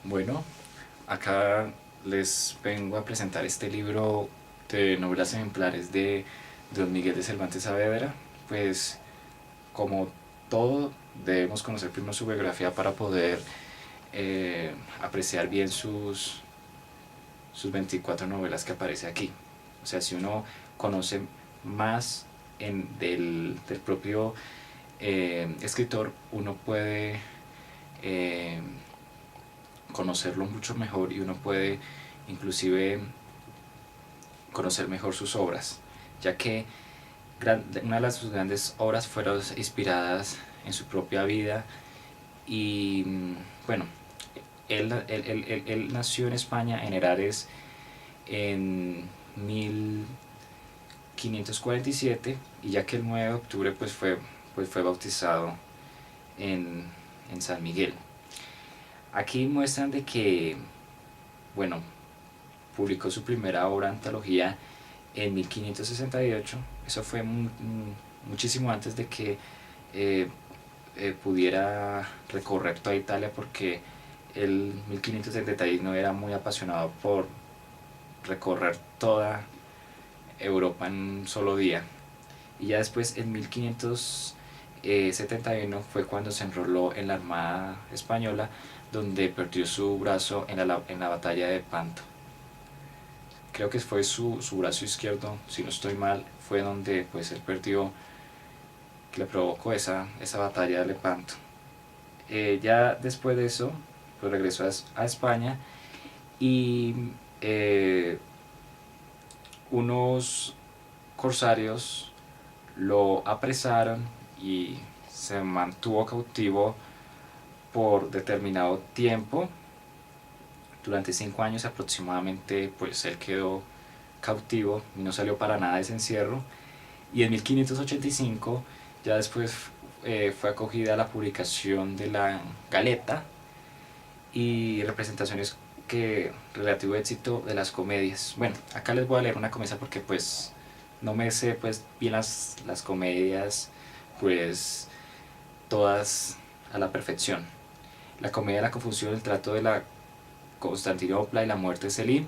Bueno, acá les vengo a presentar este libro de novelas ejemplares de Don Miguel de Cervantes Saavedra. Pues como todo, debemos conocer primero su biografía para poder apreciar bien sus 24 novelas que aparece aquí. O sea, si uno conoce más del propio escritor, uno puede eh, conocerlo mucho mejor y uno puede inclusive conocer mejor sus obras, ya que una de sus grandes obras fueron inspiradas en su propia vida y bueno, él nació en España, en Henares, en 1547 y ya que el 9 de octubre pues fue bautizado en, en San Miguel. Aquí muestran de que, bueno, publicó su primera obra antología en 1568. Eso fue muchísimo antes de que eh, pudiera recorrer toda Italia, porque el 1576 no era muy apasionado por recorrer toda Europa en un solo día. Y ya después, en 1571, fue cuando se enroló en la Armada Española, donde perdió su brazo en la batalla de Panto. Creo que fue su brazo izquierdo, si no estoy mal, fue donde pues él perdió, que le provocó esa batalla de Lepanto. Ya después de eso, pues regresó a España y eh, unos corsarios lo apresaron y se mantuvo cautivo por determinado tiempo. Durante 5 años aproximadamente, pues él quedó cautivo y no salió para nada de ese encierro. Y en 1585 ya después fue acogida la publicación de la Galeta y representaciones que relativo éxito de las comedias. Bueno, acá les voy a leer una comedia porque pues no me sé pues bien las comedias pues todas a la perfección. La comedia de la confusión, el trato de la Constantinopla y la muerte de Selim,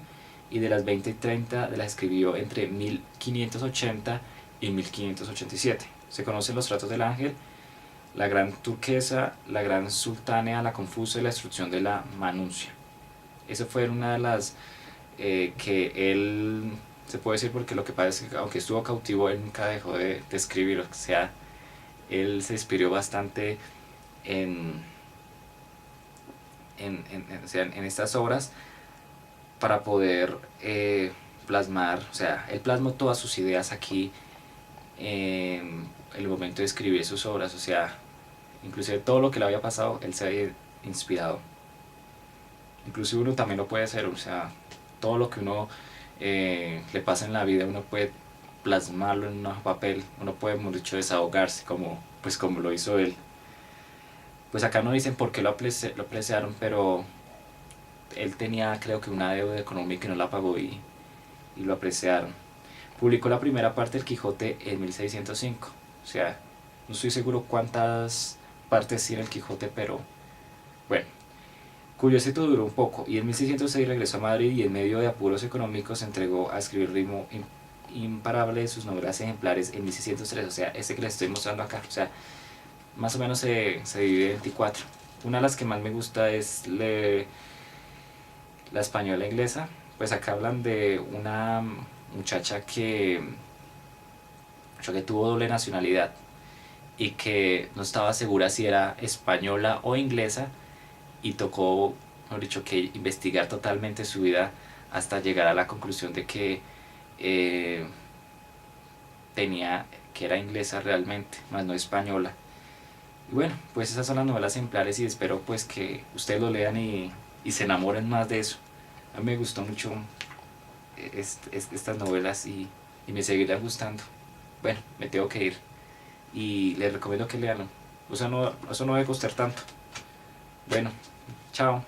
y de las 20 y 30 de las escribió entre 1580 y 1587. Se conocen los tratos del ángel, la gran turquesa, la gran sultánea, la confusa y la instrucción de la manuncia. Esa fue una de las que él, se puede decir, porque lo que pasa es que aunque estuvo cautivo, él nunca dejó de escribir. O sea, él se inspiró bastante en, o sea, en estas obras para poder plasmar, o sea, él plasmó todas sus ideas aquí en el momento de escribir sus obras. O sea, inclusive todo lo que le había pasado, él se había inspirado. Inclusive uno también lo puede hacer, o sea, todo lo que uno le pasa en la vida, uno puede plasmarlo en un papel, uno puede, hemos dicho, desahogarse, como lo hizo él. Pues acá no dicen por qué lo apreciaron, pero él tenía, creo que, una deuda económica y no la pagó, y lo apreciaron. Publicó la primera parte del Quijote en 1605. O sea, no estoy seguro cuántas partes tiene el Quijote, pero bueno. Curiosito duró un poco y en 1606 regresó a Madrid y en medio de apuros económicos se entregó a escribir ritmo imparable de sus novelas ejemplares en 1603. O sea, ese que les estoy mostrando acá. O sea, más o menos se divide en 24. Una de las que más me gusta es la española inglesa. Pues acá hablan de una muchacha que tuvo doble nacionalidad y que no estaba segura si era española o inglesa, y tocó, mejor dicho, que investigar totalmente su vida hasta llegar a la conclusión de que eh, que era inglesa realmente, más no española. Y bueno, pues esas son las novelas ejemplares y espero pues que ustedes lo lean y se enamoren más de eso. A mí me gustó mucho estas novelas y me seguirán gustando. Bueno, me tengo que ir y les recomiendo que leanlo. O sea, eso no debe costar tanto. Bueno, chao.